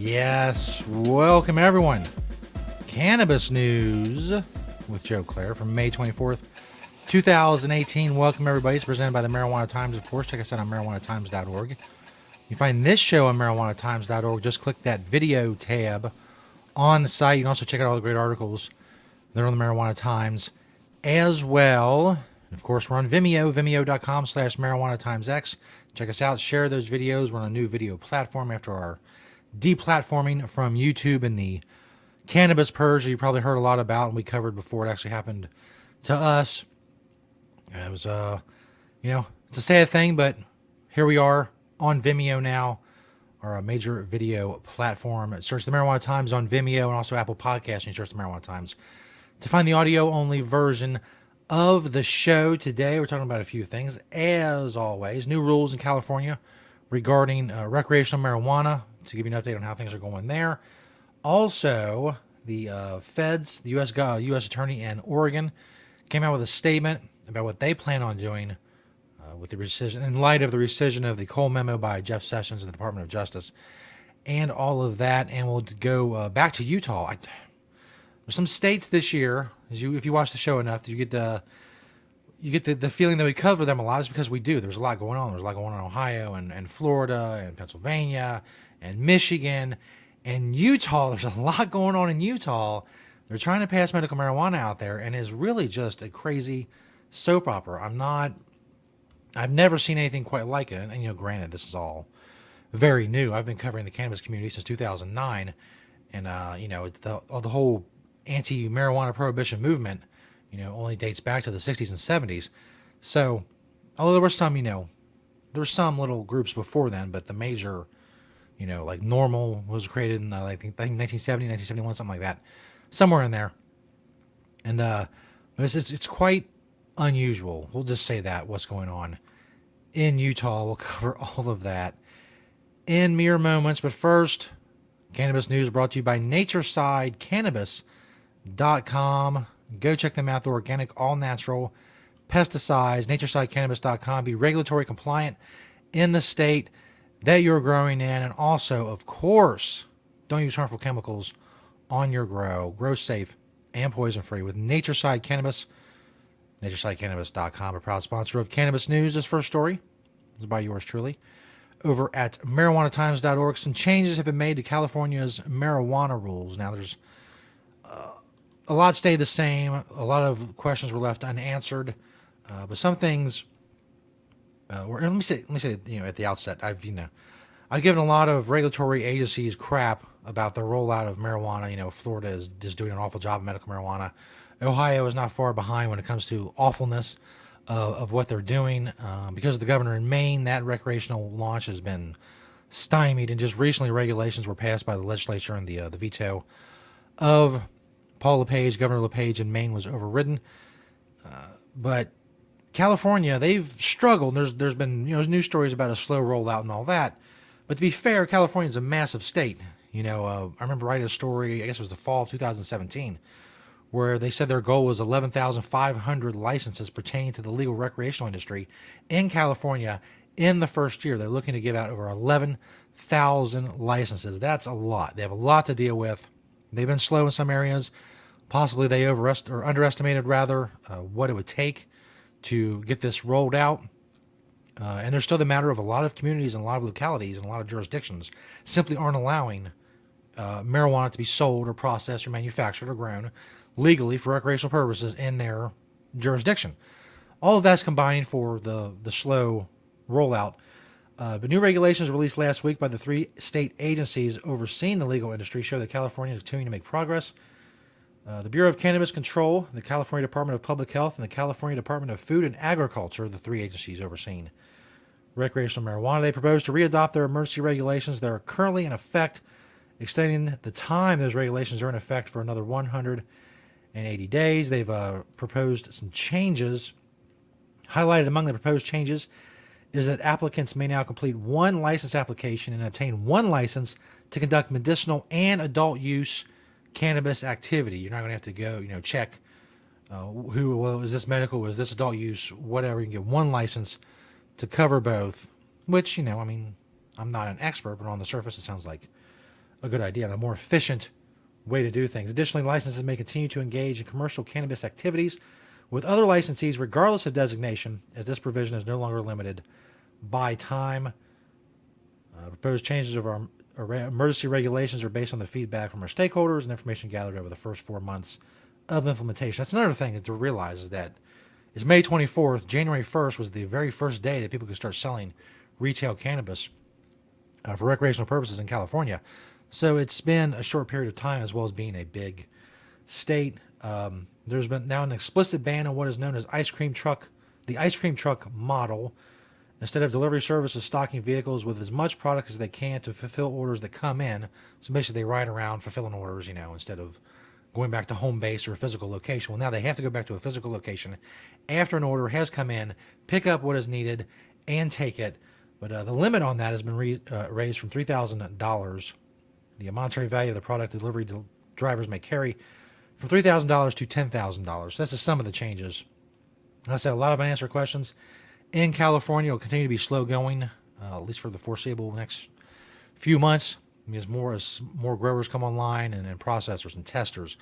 Yes, welcome everyone. Cannabis news with Joe Klare from May 24th, 2018. Welcome everybody. It's presented by the Marijuana Times, of course. Check us out on marijuanatimes.org. You find this show on marijuanatimes.org. Just click that video tab on the site. You can also check out all the great articles that are on the Marijuana Times as well. And of course, we're on Vimeo, vimeo.com/marijuanatimesx. Check us out. Share those videos. We're on a new video platform after our deplatforming from YouTube and the cannabis purge you probably heard a lot about and we covered before it actually happened to us. It was, it's a sad thing, but here we are on Vimeo now, our major video platform. Search the Marijuana Times on Vimeo and also Apple Podcasts, and you search the Marijuana Times to find the audio-only version of the show. Today, we're talking about a few things. As always, new rules in California regarding recreational marijuana, to give you an update on how things are going there. Also, the feds, the U.S. Attorney in Oregon, came out with a statement about what they plan on doing with the rescission, in light of the rescission of the Cole memo by Jeff Sessions in the Department of Justice, and all of that. And we'll go back to Utah. There's some states this year, if you watch the show enough, you get the feeling that we cover them a lot. Is because we do. There's a lot going on. There's a lot going on in Ohio and Florida and Pennsylvania and Michigan and Utah. There's a lot going on in Utah. They're trying to pass medical marijuana out there, and it's really just a crazy soap opera. I've never seen anything quite like it. And granted, this is all very new. I've been covering the cannabis community since 2009, and it's the whole anti-marijuana prohibition movement. Only dates back to the 60s and 70s. So, although there were some, there were some little groups before then, but the major, like Normal was created in, I think 1970, 1971, something like that. Somewhere in there. And, but it's quite unusual. We'll just say that, what's going on in Utah. We'll cover all of that in mere moments. But first, cannabis news brought to you by NaturesideCannabis.com. Go check them out. They're organic, all natural, pesticides. NaturesideCannabis.com. Be regulatory compliant in the state that you're growing in. And also, of course, don't use harmful chemicals on your grow. Grow safe and poison-free with Natureside Cannabis. NaturesideCannabis.com, a proud sponsor of Cannabis News. This first story is by yours truly. Over at marijuanatimes.org, some changes have been made to California's marijuana rules. Now, there's a lot stayed the same. A lot of questions were left unanswered, but some things were. Let me say, at the outset, I've given a lot of regulatory agencies crap about the rollout of marijuana. Florida is just doing an awful job of medical marijuana. Ohio is not far behind when it comes to awfulness of what they're doing. Because of the governor in Maine, that recreational launch has been stymied, and just recently regulations were passed by the legislature, and the veto of Paul LePage, Governor LePage in Maine, was overridden. But California, they've struggled. There's been news stories about a slow rollout and all that. But to be fair, California is a massive state. I remember writing a story, I guess it was the fall of 2017, where they said their goal was 11,500 licenses pertaining to the legal recreational industry in California in the first year. They're looking to give out over 11,000 licenses. That's a lot. They have a lot to deal with. They've been slow in some areas. Possibly they underestimated what it would take to get this rolled out. And there's still the matter of a lot of communities and a lot of localities and a lot of jurisdictions simply aren't allowing marijuana to be sold or processed or manufactured or grown legally for recreational purposes in their jurisdiction. All of that's combining for the slow rollout. But new regulations released last week by the 3 state agencies overseeing the legal industry show that California is continuing to make progress. The Bureau of Cannabis Control, the California Department of Public Health, and the California Department of Food and Agriculture, the 3 agencies overseeing recreational marijuana. They propose to readopt their emergency regulations that are currently in effect, extending the time those regulations are in effect for another 180 days. They've proposed some changes. Highlighted among the proposed changes is that applicants may now complete 1 license application and obtain 1 license to conduct medicinal and adult use cannabis activity. You're not going to have to go, check is this medical, is this adult use, whatever. You can get 1 license to cover both, which, I'm not an expert, but on the surface it sounds like a good idea and a more efficient way to do things. Additionally, licenses may continue to engage in commercial cannabis activities with other licensees regardless of designation, as this provision is no longer limited by time. Proposed changes of our emergency regulations are based on the feedback from our stakeholders and information gathered over the first 4 months of implementation. That's another thing to realize, is that it's May 24th. January 1st was the very first day that people could start selling retail cannabis for recreational purposes in California. So it's been a short period of time, as well as being a big state. There's been now an explicit ban on what is known as the ice cream truck model. Instead of delivery services stocking vehicles with as much product as they can to fulfill orders that come in. So basically they ride around fulfilling orders, instead of going back to home base or a physical location. Well, now they have to go back to a physical location after an order has come in, pick up what is needed, and take it. But the limit on that has been raised from $3,000. The monetary value of the product delivery drivers may carry from $3,000 to $10,000. That's just some of the changes. Like I said, a lot of unanswered questions. In California, will continue to be slow going, at least for the foreseeable next few months. As more growers come online, and processors and testers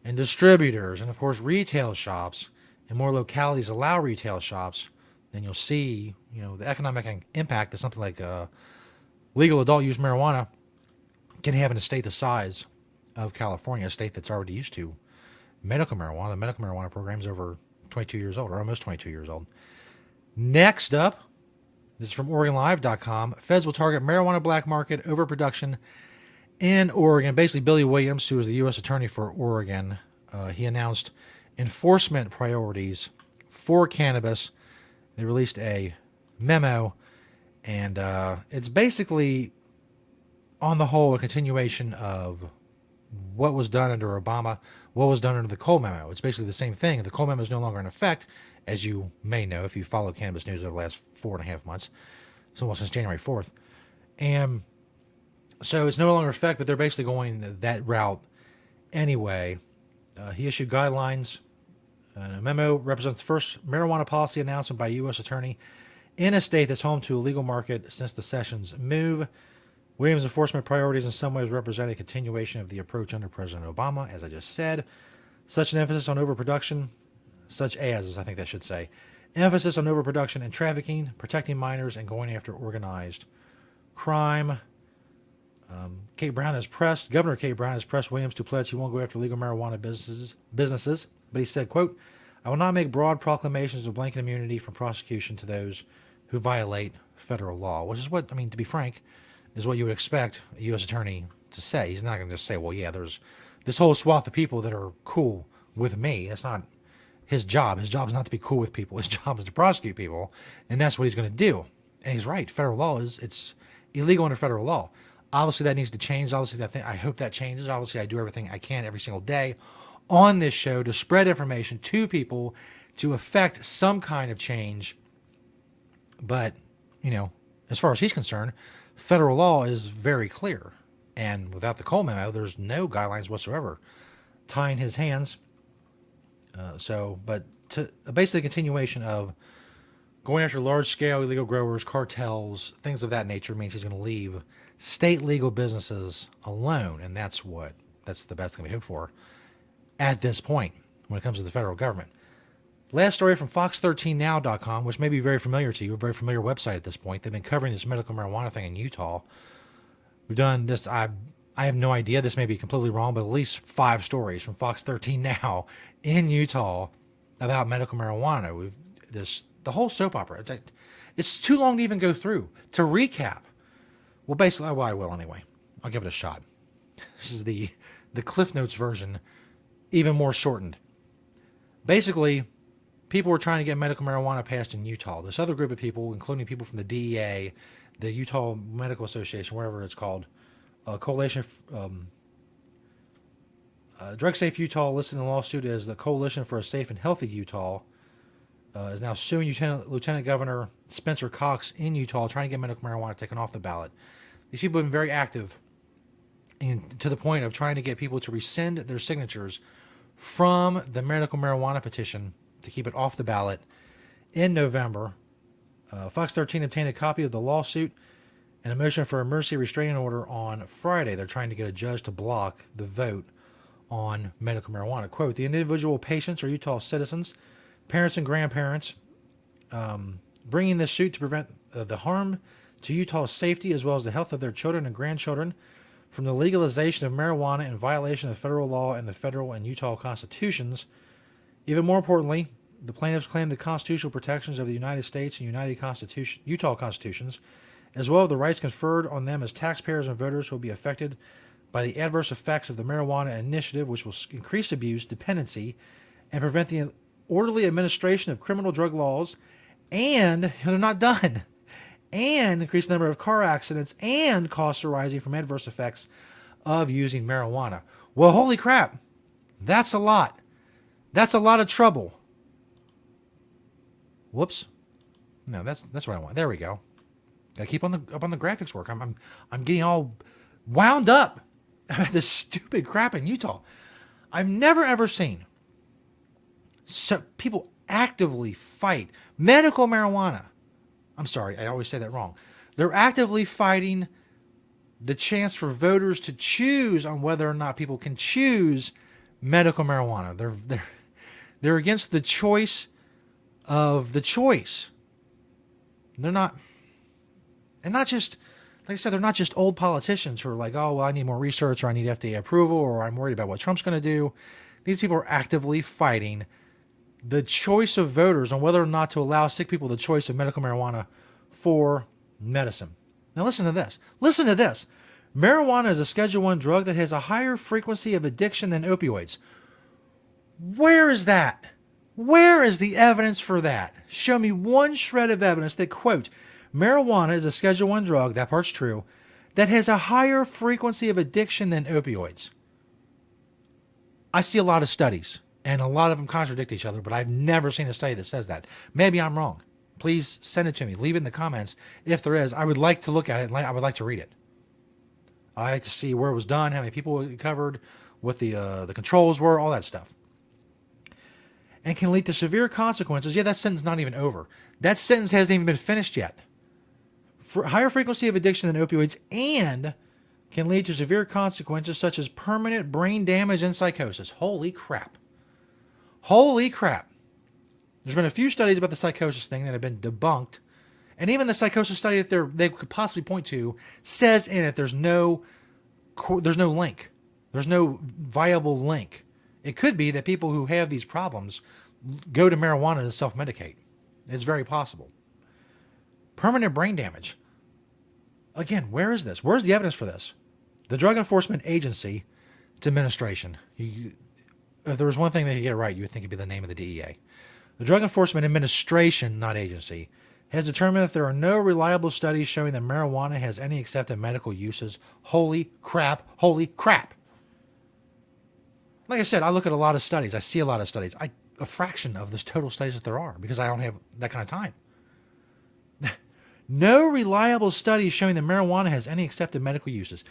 and distributors, and of course retail shops, and more localities allow retail shops, then you'll see the economic impact that something like legal adult use marijuana can have in a state the size of California, a state that's already used to medical marijuana. The medical marijuana program is over 22 years old, or almost 22 years old. Next up, this is from OregonLive.com. Feds will target marijuana black market overproduction in Oregon. Basically, Billy Williams, who is the U.S. Attorney for Oregon, he announced enforcement priorities for cannabis. They released a memo, and it's basically, on the whole, a continuation of what was done under Obama, what was done under the Cole memo. It's basically the same thing. The Cole memo is no longer in effect, as you may know if you follow cannabis news over the last 4.5 months, since January 4th. And so it's no longer in effect, but they're basically going that route anyway. He issued guidelines. A memo represents the first marijuana policy announcement by a U.S. attorney in a state that's home to a legal market since the Sessions move. Williams' enforcement priorities in some ways represent a continuation of the approach under President Obama, as I just said. Such an emphasis on overproduction, I think that should say, emphasis on overproduction and trafficking, protecting minors, and going after organized crime. Governor Kate Brown has pressed Williams to pledge he won't go after legal marijuana businesses, but he said, quote, "I will not make broad proclamations of blanket immunity from prosecution to those who violate federal law," which is what, to be frank, is what you would expect a U.S. attorney to say. He's not going to just say, well, yeah, there's this whole swath of people that are cool with me. That's not his job. His job is not to be cool with people. His job is to prosecute people, and that's what he's going to do. And he's right. Federal law it's illegal under federal law. Obviously, that needs to change. Obviously, I hope that changes. Obviously, I do everything I can every single day on this show to spread information to people to affect some kind of change. But, as far as he's concerned, federal law is very clear. And without the Cole memo, there's no guidelines whatsoever tying his hands. Basically a continuation of going after large-scale illegal growers, cartels, things of that nature means he's going to leave state legal businesses alone, and that's the best thing we hope for at this point when it comes to the federal government. Last story from Fox13now.com, which may be very familiar to you, a very familiar website at this point. They've been covering this medical marijuana thing in Utah. We've done this, I have no idea, this may be completely wrong, but at least 5 stories from Fox 13 Now in Utah about medical marijuana. The whole soap opera. It's too long to even go through. To recap, I will anyway. I'll give it a shot. This is the Cliff Notes version, even more shortened. Basically, people were trying to get medical marijuana passed in Utah. This other group of people, including people from the DEA, the Utah Medical Association, whatever it's called, Coalition, Drug Safe Utah, listed in the lawsuit as the Coalition for a Safe and Healthy Utah, is now suing Lieutenant Governor Spencer Cox in Utah, trying to get medical marijuana taken off the ballot. These people have been very active, and to the point of trying to get people to rescind their signatures from the medical marijuana petition to keep it off the ballot in November. Fox 13 obtained a copy of the lawsuit and a motion for emergency restraining order on Friday. They're trying to get a judge to block the vote on medical marijuana. Quote, the individual patients are Utah citizens, parents and grandparents, bringing this suit to prevent the harm to Utah's safety as well as the health of their children and grandchildren from the legalization of marijuana in violation of federal law and the federal and Utah constitutions. Even more importantly, the plaintiffs claim the constitutional protections of the United States and Utah constitutions, as well as the rights conferred on them as taxpayers and voters who will be affected by the adverse effects of the marijuana initiative, which will increase abuse, dependency, and prevent the orderly administration of criminal drug laws, and they're not done, and increase the number of car accidents and costs arising from adverse effects of using marijuana. Well, holy crap, that's a lot. That's a lot of trouble. Whoops. No, that's what I want. There we go. Gotta keep up on the graphics work. I'm getting all wound up about this stupid crap in Utah. I've never ever seen people actively fight medical marijuana. I'm sorry, I always say that wrong. They're actively fighting the chance for voters to choose on whether or not people can choose medical marijuana. They're against the choice of the choice. They're not, and not just, like I said, they're not just old politicians who are like, oh, well, I need more research, or I need FDA approval, or I'm worried about what Trump's going to do. These people are actively fighting the choice of voters on whether or not to allow sick people the choice of medical marijuana for medicine. Now listen to this. Listen to this. Marijuana is a Schedule I drug that has a higher frequency of addiction than opioids. Where is that? Where is the evidence for that? Show me one shred of evidence that, quote, marijuana is a Schedule I drug, that part's true, that has a higher frequency of addiction than opioids. I see a lot of studies, and a lot of them contradict each other, but I've never seen a study that says that. Maybe I'm wrong. Please send it to me. Leave it in the comments. If there is, I would like to look at it, and I would like to read it. I like to see where it was done, how many people it covered, what the controls were, all that stuff. And can lead to severe consequences. Yeah, that sentence is not even over. That sentence hasn't even been finished yet. For higher frequency of addiction than opioids, and can lead to severe consequences such as permanent brain damage and psychosis. Holy crap. Holy crap. There's been a few studies about the psychosis thing that have been debunked. And even the psychosis study that they could possibly point to says in it there's no link. There's no viable link. It could be that people who have these problems go to marijuana to self-medicate. It's very possible. Permanent brain damage. Again, where is this? Where's the evidence for this? The Drug Enforcement Agency, its administration. If there was one thing they could get right, you would think it'd be the name of the DEA. The Drug Enforcement Administration, not agency, has determined that there are no reliable studies showing that marijuana has any accepted medical uses. Holy crap. Holy crap. Like I said, I look at a lot of studies. I see a lot of studies. A fraction of the total studies that there are because I don't have that kind of time. No reliable studies showing that marijuana has any accepted medical uses.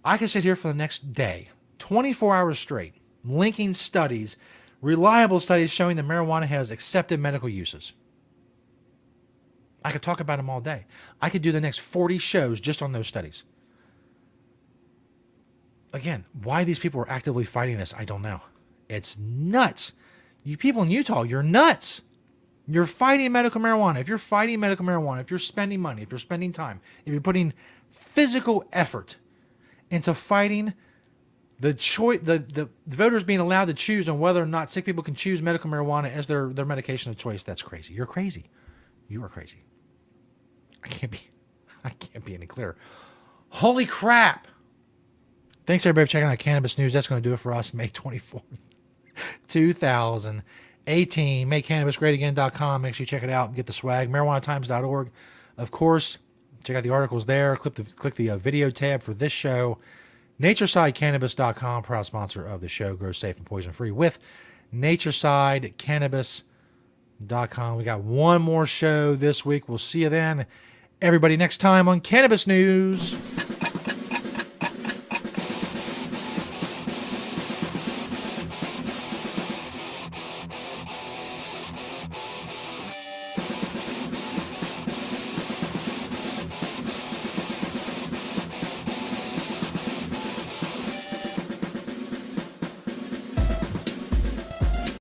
I could sit here for the next day, 24 hours straight, linking studies, reliable studies showing that marijuana has accepted medical uses. I could talk about them all day. I could do the next 40 shows just on those studies. Again, why these people are actively fighting this, I don't know. It's nuts. You people in Utah, you're nuts. You're fighting medical marijuana. If you're fighting medical marijuana, if you're spending money, if you're spending time, if you're putting physical effort into fighting the choice, the voters being allowed to choose on whether or not sick people can choose medical marijuana as their medication of choice, that's crazy. You're crazy. You are crazy. I can't be any clearer. Holy crap. Thanks, everybody, for checking out Cannabis News. That's going to do it for us, May 24th, 2018. MakeCannabisGreatAgain.com. Make sure you check it out and get the swag. MarijuanaTimes.org. Of course, check out the articles there. Click the video tab for this show. NatureSideCannabis.com, proud sponsor of the show. Grow safe and poison-free with NatureSideCannabis.com. We got one more show this week. We'll see you then. Everybody, next time on Cannabis News.